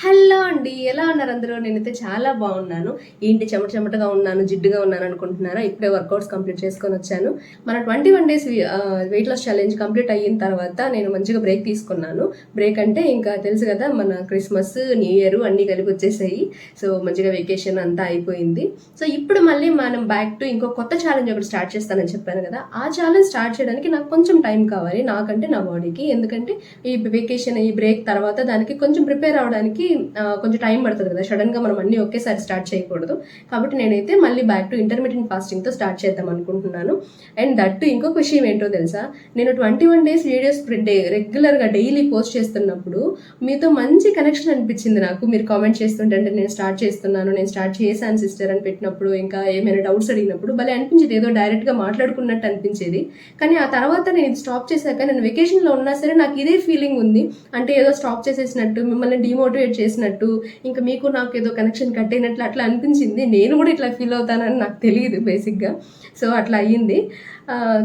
Hello అండి, ఎలా ఉన్నారు అందరూ? నేనైతే చాలా బాగున్నాను. ఏంటి చెమటగా ఉన్నాను, జిడ్డుగా ఉన్నాను అనుకుంటున్నారా? ఇప్పుడే వర్కౌట్స్ కంప్లీట్ చేసుకొని వచ్చాను. మన 21 days weight loss challenge complete అయిన తర్వాత నేను మంచిగా బ్రేక్ తీసుకున్నాను. బ్రేక్ అంటే ఇంకా తెలుసు కదా, మన క్రిస్మస్, న్యూ ఇయర్ అన్నీ కలిపి వచ్చేసాయి. సో మంచిగా వెకేషన్ అంతా అయిపోయింది. సో ఇప్పుడు మళ్ళీ మనం బ్యాక్ టు ఇంకో కొత్త ఛాలెంజ్ ఒకటి స్టార్ట్ చేస్తానని చెప్పాను కదా. ఆ ఛాలెంజ్ స్టార్ట్ చేయడానికి నాకు కొంచెం టైం కావాలి, నాకంటే నా బాడీకి. ఎందుకంటే ఈ వెకేషన్, ఈ బ్రేక్ తర్వాత దానికి కొంచెం ప్రిపేర్ అవడానికి కొంచెం టైం పడుతుంది కదా. సడన్ గా మనం అన్ని ఒకేసారి స్టార్ట్ చేయకూడదు. కాబట్టి నేనైతే మళ్ళీ బ్యాక్ టు ఇంటర్మీడియట్ ఫాస్టింగ్ తో స్టార్ట్ చేద్దాం అనుకుంటున్నాను. అండ్ దట్టు ఇంకొక విషయం ఏంటో తెలుసా, నేను 21 డేస్ వీడియోస్ రెగ్యులర్ గా డైలీ పోస్ట్ చేస్తున్నప్పుడు మీతో మంచి కనెక్షన్ అనిపించింది నాకు. మీరు కామెంట్ చేస్తుంటే, అంటే నేను స్టార్ట్ చేస్తున్నాను, నేను స్టార్ట్ చేశాను సిస్టర్ అని పెట్టినప్పుడు, ఇంకా ఏమైనా డౌట్స్ అడిగినప్పుడు భలే అనిపించేది, ఏదో డైరెక్ట్ గా మాట్లాడుకున్నట్టు అనిపించేది. కానీ ఆ తర్వాత నేను ఇది స్టాప్ చేశాక, నేను వెకేషన్ లో ఉన్నా సరే నాకు ఇదే ఫీలింగ్ ఉంది. అంటే ఏదో స్టాప్ చేసేసినట్టు, మిమ్మల్ని డిమోటివేట్ చేసినట్టు, ఇంకా మీకు నాకు ఏదో కనెక్షన్ కట్ అయినట్లు అట్లా అనిపించింది. నేను కూడా ఇట్లా ఫీల్ అవుతానని నాకు తెలియదు బేసిక్గా. సో అట్లా అయ్యింది.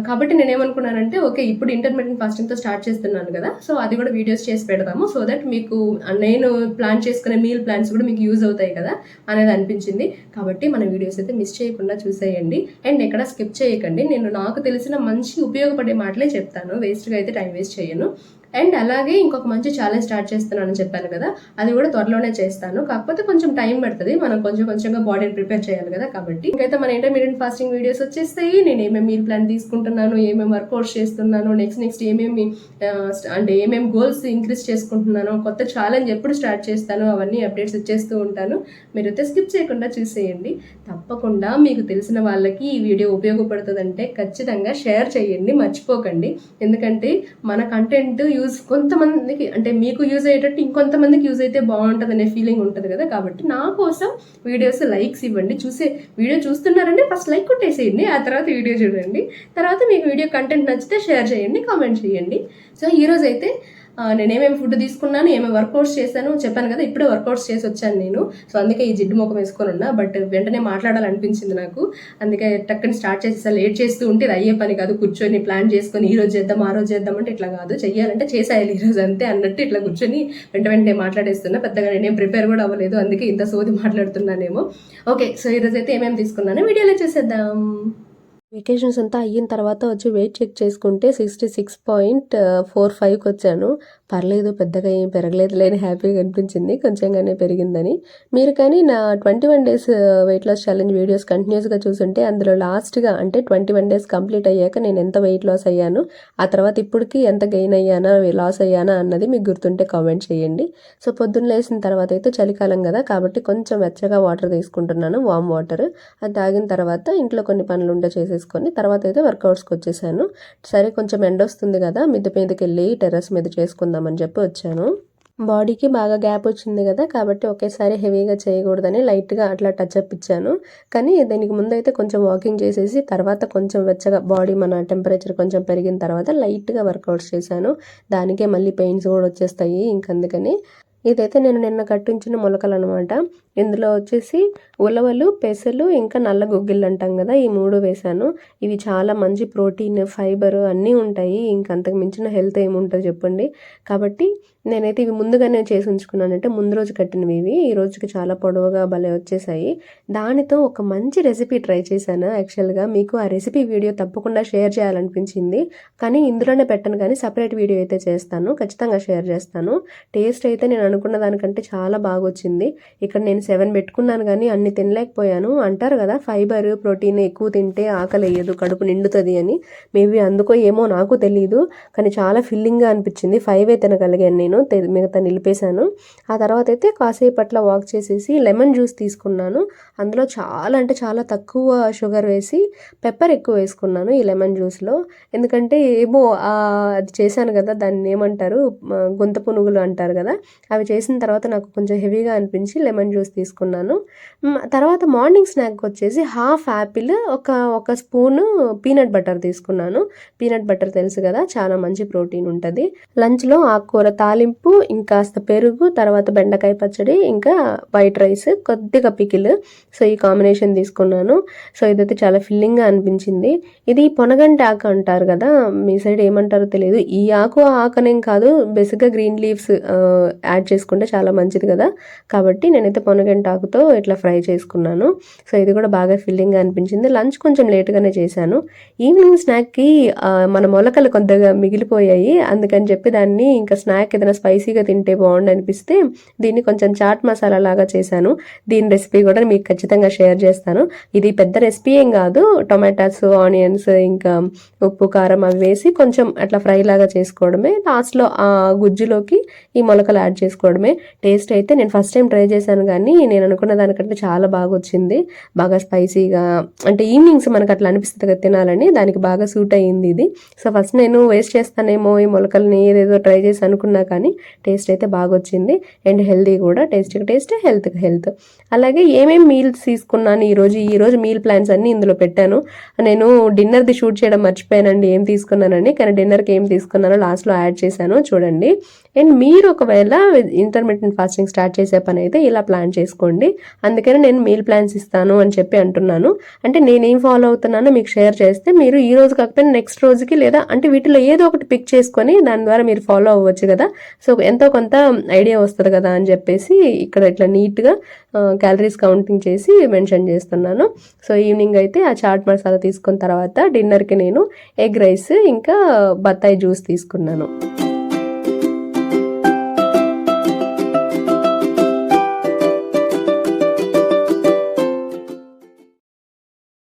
కాబట్టి నేనేమనుకున్నానంటే, ఓకే ఇప్పుడు ఇంటర్మీడియట్ ఫాస్టింగ్తో స్టార్ట్ చేస్తున్నాను కదా, సో అది కూడా వీడియోస్ చేసి పెడదాము, సో దట్ మీకు నేను ప్లాన్ చేసుకునే మీల్ ప్లాన్స్ కూడా మీకు యూజ్ అవుతాయి కదా అనేది అనిపించింది. కాబట్టి మన వీడియోస్ అయితే మిస్ చేయకుండా చూసేయండి. అండ్ ఎక్కడ స్కిప్ చేయకండి. నేను నాకు తెలిసిన మంచి ఉపయోగపడే మాటలే చెప్తాను, వేస్ట్గా అయితే టైం వేస్ట్ చేయను. అండ్ అలాగే ఇంకొక మంచి ఛాలెంజ్ స్టార్ట్ చేస్తున్నానని చెప్పాను కదా, అది కూడా త్వరలోనే చేస్తాను. కాకపోతే కొంచెం టైం పడుతుంది, మనం కొంచెంగా బాడీని ప్రిపేర్ చేయాలి కదా. కాబట్టి ఇంకైతే మన ఇంటర్మీడియట్ ఫాస్టింగ్ వీడియోస్ వచ్చేస్తాయి. నేను ఏమేమి మీల్ ప్లాన్ తీసుకుంటున్నాను, ఏమేమి వర్కౌట్స్ చేస్తున్నాను, నెక్స్ట్ ఏమేమి అంటే ఏమేమి గోల్స్ ఇంక్రీజ్ చేసుకుంటున్నాను, కొత్త ఛాలెంజ్ ఎప్పుడు స్టార్ట్ చేస్తాను, అవన్నీ అప్డేట్స్ ఇచ్చేస్తూ ఉంటాను. మీరైతే స్కిప్ చేయకుండా చూసేయండి. తప్పకుండా మీకు తెలిసిన వాళ్ళకి ఈ వీడియో ఉపయోగపడుతుందంటే ఖచ్చితంగా షేర్ చేయండి, మర్చిపోకండి. ఎందుకంటే మన కంటెంట్ కొంతమందికి, అంటే మీకు యూజ్ అయ్యేటట్టు ఇంకొంతమందికి యూజ్ అయితే బాగుంటుంది అనే ఫీలింగ్ ఉంటుంది కదా. కాబట్టి నా కోసం వీడియోస్ లైక్స్ ఇవ్వండి. వీడియో చూస్తున్నారంటే ఫస్ట్ లైక్ కొట్టేసేయండి, ఆ తర్వాత వీడియో చూడండి. తర్వాత మీకు వీడియో కంటెంట్ నచ్చితే షేర్ చేయండి, కామెంట్ చేయండి. సో ఈరోజు అయితే నేను ఏమేమి ఫుడ్ తీసుకున్నాను, ఏమేమి వర్కౌట్స్ చేశాను చెప్పాను కదా. ఇప్పుడే వర్కౌట్స్ చేసి వచ్చాను నేను. సో అందుకే ఈ జిడ్డు ముఖం వేసుకొని ఉన్నా, బట్ వెంటనే మాట్లాడాలనిపించింది నాకు. అందుకే టక్కని స్టార్ట్ చేసేసా. లేట్ చేస్తూ ఉంటే ఇది అయ్యే పని కాదు. కూర్చొని ప్లాన్ చేసుకొని ఈ రోజు చేద్దాం, ఆ రోజు చేద్దాం అంటే ఇట్లా కాదు. చెయ్యాలంటే చేసేయాలి ఈ రోజు అంతే అన్నట్టు ఇట్లా కూర్చొని వెంటనే మాట్లాడేస్తున్నా. పెద్దగా నేనేం ప్రిపేర్ కూడా అవ్వలేదు, అందుకే ఇంత సోది మాట్లాడుతున్నానేమో. ఓకే, సో ఈరోజు అయితే ఏమేమి తీసుకున్నాను వీడియోలో చేసేద్దాం. వెకేషన్స్ అంతా అయిన తర్వాత వచ్చి వెయిట్ చెక్ చేసుకుంటే 66.45కి వచ్చాను. పర్లేదు, పెద్దగా ఏం పెరగలేదు లేని హ్యాపీగా అనిపించింది, కొంచెంగానే పెరిగిందని. మీరు కానీ నా 21 days weight loss challenge videos కంటిన్యూస్గా చూసుంటే అందులో లాస్ట్గా, అంటే 21 డేస్ కంప్లీట్ అయ్యాక నేను ఎంత వెయిట్ లాస్ అయ్యాను, ఆ తర్వాత ఇప్పటికి ఎంత గెయిన్ అయ్యానా, లాస్ అయ్యానా అన్నది మీకు గుర్తుంటే కామెంట్ చేయండి. సో పొద్దున్న లేసిన తర్వాత అయితే చలికాలం కదా, కాబట్టి కొంచెం వెచ్చగా వాటర్ తీసుకుంటున్నాను, వామ్ వాటర్. అది తాగిన తర్వాత ఇంట్లో కొన్ని పనులు ఉంటే చేసేసుకొని తర్వాత అయితే వర్కౌట్స్కి వచ్చేసాను. సరే కొంచెం ఎండ వస్తుంది కదా, మిద్దె మీదకి వెళ్ళి టెర్రస్ మీద చేసుకుందామని చెప్పి వచ్చాను. బాడీకి బాగా గ్యాప్ వచ్చింది కదా, కాబట్టి ఒకేసారి హెవీగా చేయకూడదని లైట్గా అట్లా టచ్ అప్ ఇచ్చాను. కానీ దీనికి ముందు అయితే కొంచెం వాకింగ్ చేసేసి తర్వాత కొంచెం వెచ్చగా బాడీ మన టెంపరేచర్ కొంచెం పెరిగిన తర్వాత లైట్గా వర్కౌట్స్ చేశాను. దానికే మళ్ళీ పెయిన్స్ కూడా వచ్చేస్తాయి ఇంకందుకని. ఇదైతే నేను నిన్న కట్టించిన మొలకలు అనమాట. ఇందులో వచ్చేసి ఉలవలు, పెసలు, ఇంకా నల్ల గుగ్గిళ్ళు అంటాం కదా, ఈ 3 వేశాను. ఇవి చాలా మంచి ప్రోటీన్, ఫైబర్ అన్నీ ఉంటాయి. ఇంకంతకు మించిన హెల్త్ ఏముంటుంది చెప్పండి. కాబట్టి నేనైతే ఇవి ముందుగానే చేసి ఉంచుకున్నానంటే, ముందు రోజు కట్టినవి ఇవి. ఈ రోజుకి చాలా పొడవుగా భలే వచ్చేసాయి. దానితో ఒక మంచి రెసిపీ ట్రై చేశాను. యాక్చువల్గా మీకు ఆ రెసిపీ వీడియో తప్పకుండా షేర్ చేయాలనిపించింది, కానీ ఇందులోనే పెట్టను, కానీ సపరేట్ వీడియో అయితే చేస్తాను, ఖచ్చితంగా షేర్ చేస్తాను. టేస్ట్ అయితే నేను అనుకున్న దానికంటే చాలా బాగా వచ్చింది. ఇక్కడ నేను 7 పెట్టుకున్నాను కానీ అన్ని తినలేకపోయాను. అంటారు కదా ఫైబర్, ప్రోటీన్ ఎక్కువ తింటే ఆకలి వేయదు, కడుపు నిండుతుంది అని. మేబీ అందుకో ఏమో నాకు తెలియదు, కానీ చాలా ఫిల్లింగ్గా అనిపించింది. 5 తినగలిగాను నేను, మిగతా నిలిపేశాను. ఆ తర్వాత అయితే కాసేపు అట్లా వాక్ చేసేసి లెమన్ జ్యూస్ తీసుకున్నాను. అందులో చాలా అంటే చాలా తక్కువ షుగర్ వేసి పెప్పర్ ఎక్కువ వేసుకున్నాను ఈ లెమన్ జ్యూస్లో. ఎందుకంటే ఏమో అది చేశాను కదా, దాన్ని ఏమంటారు, గుంత పునుగులు అంటారు కదా, అవి చేసిన తర్వాత నాకు కొంచెం హెవీగా అనిపించి లెమన్ జ్యూస్ తీసుకున్నాను. తర్వాత మార్నింగ్ స్నాక్ వచ్చేసి హాఫ్ యాపిల్, ఒక స్పూను పీనట్ బటర్ తీసుకున్నాను. పీనట్ బటర్ తెలుసు కదా, చాలా మంచి ప్రోటీన్ ఉంటుంది. లంచ్లో ఆకుకూర తాలింపు, ఇంకాస్త పెరుగు, తర్వాత బెండకాయ పచ్చడి, ఇంకా వైట్ రైస్, కొద్దిగా పికిల్. సో ఈ కాంబినేషన్ తీసుకున్నాను. సో ఇదైతే చాలా ఫిల్లింగ్గా అనిపించింది. ఇది పొనగంటి ఆకు అంటారు కదా, మీ సైడ్ ఏమంటారో తెలియదు. ఈ ఆకు ఆకనేం కాదు, బేసిక్గా గ్రీన్ లీవ్స్ యాడ్ చేసుకుంటే చాలా మంచిది కదా, కాబట్టి నేనైతే పొనగంటి ఆకుతో ఇట్లా ఫ్రై చేసుకున్నాను. సో ఇది కూడా బాగా ఫిల్లింగ్గా అనిపించింది. లంచ్ కొంచెం లేట్గానే చేశాను. ఈవినింగ్ స్నాక్కి మన మొలకలు కొద్దిగా మిగిలిపోయాయి, అందుకని చెప్పి దాన్ని ఇంకా స్నాక్ ఏదైనా స్పైసీగా తింటే బాగుండు అనిపిస్తే దీన్ని కొంచెం చాట్ మసాలా లాగా చేశాను. దీని రెసిపీ కూడా మీకు ఖచ్చితంగా షేర్ చేస్తాను. ఇది పెద్ద రెసిపీ ఏం కాదు, టొమాటోస్, ఆనియన్స్, ఇంకా ఉప్పు కారం అవి వేసి కొంచెం అట్లా ఫ్రై లాగా చేసుకోవడమే. లాస్ట్లో ఆ గుజ్జులోకి ఈ మొలకలు యాడ్ చేసుకోవడమే. టేస్ట్ అయితే నేను ఫస్ట్ టైం ట్రై చేశాను, కానీ నేను అనుకున్న దానికంటే చాలా బాగా వచ్చింది. బాగా స్పైసీగా, అంటే ఈవినింగ్స్ మనకు అట్లా అనిపిస్తుంది కదా తినాలని, దానికి బాగా సూట్ అయ్యింది ఇది. సో ఫస్ట్ నేను వేస్ట్ చేస్తానేమో ఈ మొలకల్ని, ఏదేదో ట్రై చేసి అనుకున్నా, కానీ టేస్ట్ అయితే బాగా వచ్చింది. అండ్ హెల్దీ కూడా, టేస్ట్కి టేస్ట్, హెల్త్కి హెల్త్. అలాగే ఏమేమి మీల్స్ తీసుకున్నాను ఈరోజు మీల్ ప్లాన్స్ అన్నీ ఇందులో పెట్టాను. నేను డిన్నర్ది షూట్ చేయడం మర్చిపోయానండి ఏం తీసుకున్నానని, కానీ డిన్నర్కి ఏం తీసుకున్నానో లాస్ట్లో యాడ్ చేశాను చూడండి. అండ్ మీరు ఒకవేళ ఇంటర్మీడియట్ ఫాస్టింగ్ స్టార్ట్ చేసే పని అయితే ఇలా ప్లాన్ చేసుకోండి. అందుకని నేను మీల్ ప్లాన్స్ ఇస్తాను అని చెప్పి అంటున్నాను. అంటే నేనేం ఫాలో అవుతున్నానో మీకు షేర్ చేస్తే మీరు ఈ రోజు కాకపోయినా నెక్స్ట్ రోజుకి, లేదా అంటే వీటిలో ఏదో ఒకటి పిక్ చేసుకొని దాని ద్వారా మీరు ఫాలో అవ్వచ్చు కదా. సో ఎంతో కొంత ఐడియా వస్తుంది కదా అని చెప్పేసి ఇక్కడ ఇట్లా నీట్గా క్యాలరీస్ కౌంటింగ్ చేసి మెన్షన్ చేస్తున్నాను. సో ఈవినింగ్ అయితే ఆ చాట్ మసాలా తీసుకున్న తర్వాత డిన్నర్కి నేను ఎగ్ రైస్ ఇంకా బత్తాయి జ్యూస్ తీసుకున్నాను.